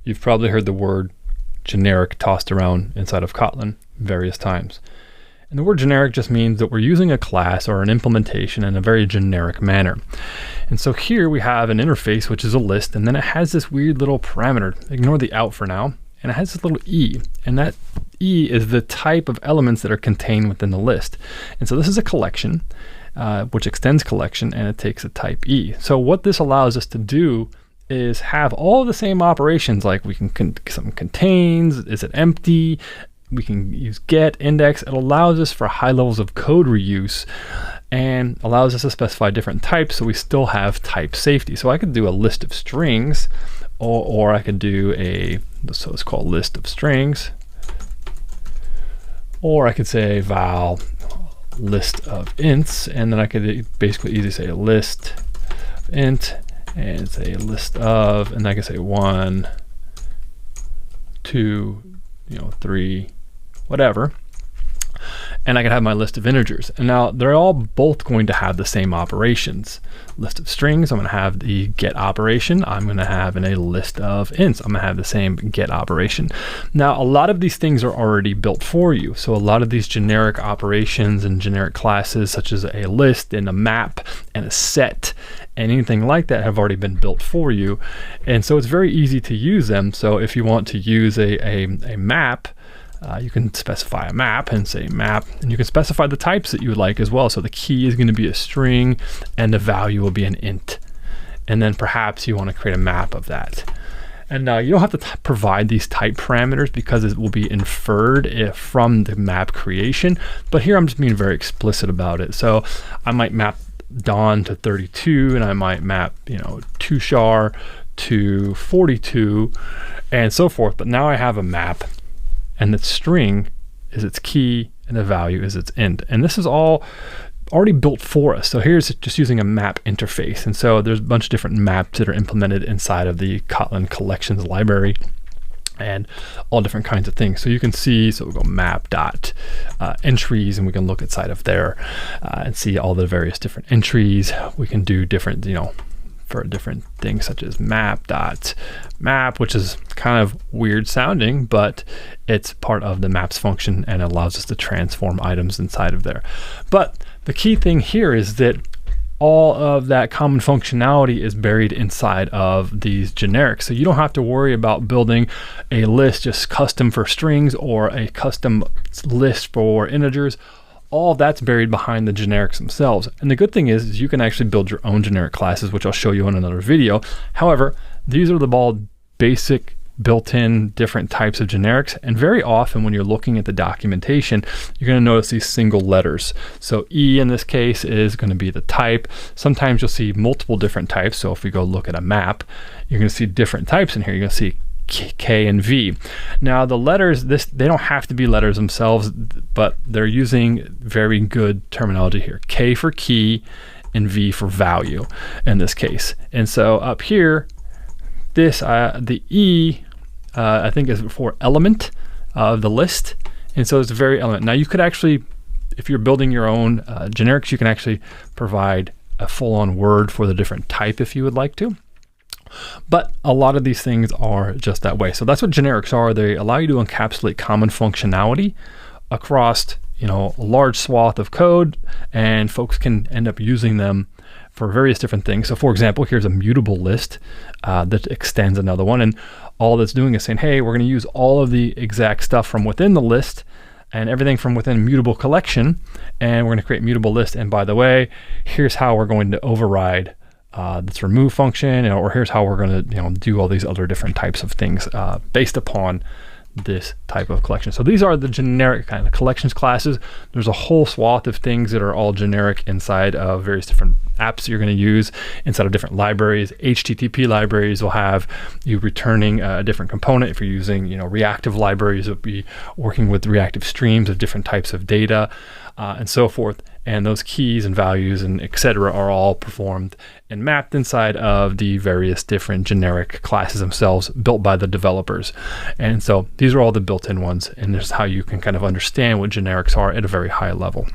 you've probably heard the word generic tossed around inside of Kotlin various times. And the word generic just means that we're using a class or an implementation in a very generic manner. And so here we have an interface, which is a list, and then it has this weird little parameter. Ignore the out for now. And it has this little E, and that E is the type of elements that are contained within the list. And so this is a collection, which extends collection, and it takes a type E. So what this allows us to do is have all the same operations, like we can something contains, is it empty? We can use GetIndex. It allows us for high levels of code reuse and allows us to specify different types, so we still have type safety. So I could do a list of strings, or I could do so it's called list of strings, or I could say val list of ints, and then I could basically easily say list of int and say list of, and I can say 1, 2, 3, whatever. And I can have my list of integers. And now they're all both going to have the same operations. List of strings, I'm going to have the get operation. I'm going to have in a list of ints, I'm going to have the same get operation. Now, a lot of these things are already built for you. So a lot of these generic operations and generic classes, such as a list and a map and a set and anything like that, have already been built for you. And so it's very easy to use them. So if you want to use a map, you can specify a map and say map, and you can specify the types that you would like as well. So the key is going to be a string and the value will be an int. And then perhaps you want to create a map of that. And you don't have to provide these type parameters because it will be inferred from the map creation. But here I'm just being very explicit about it. So I might map Don to 32, and I might map, Tushar to 42 and so forth. But now I have a map, and the string is its key and the value is its int. And this is all already built for us. So here's just using a map interface. And so there's a bunch of different maps that are implemented inside of the Kotlin collections library and all different kinds of things. So you can see, so we'll go map dot entries, and we can look inside of there and see all the various different entries. We can do different, for different things such as map, which is kind of weird sounding, but it's part of the maps function and it allows us to transform items inside of there. But the key thing here is that all of that common functionality is buried inside of these generics. So you don't have to worry about building a list just custom for strings or a custom list for integers. All that's buried behind the generics themselves. And the good thing is you can actually build your own generic classes, which I'll show you in another video. However, these are the all basic built-in different types of generics. And very often when you're looking at the documentation, you're going to notice these single letters. So E in this case is going to be the type. Sometimes you'll see multiple different types. So if we go look at a map, you're going to see different types in here. You're going to see K and V. Now the letters, they don't have to be letters themselves, but they're using very good terminology here. K for key and V for value in this case. And so up here, this the E I think is for element of the list, and so it's a very element. Now you could actually, if you're building your own generics, you can actually provide a full-on word for the different type if you would like to. But a lot of these things are just that way. So that's what generics are. They allow you to encapsulate common functionality across, a large swath of code, and folks can end up using them for various different things. So for example, here's a mutable list that extends another one, and all that's doing is saying, hey, we're going to use all of the exact stuff from within the list and everything from within mutable collection, and we're going to create mutable list. And by the way, here's how we're going to override this remove function, or here's how we're going to do all these other different types of things based upon this type of collection. So these are the generic kind of collections classes. There's a whole swath of things that are all generic inside of various different apps you're going to use inside of different libraries. HTTP libraries will have you returning a different component. If you're using reactive libraries, it'll be working with reactive streams of different types of data and so forth. And those keys and values and etc. are all performed and mapped inside of the various different generic classes themselves built by the developers. And so these are all the built-in ones, and this is how you can kind of understand what generics are at a very high level.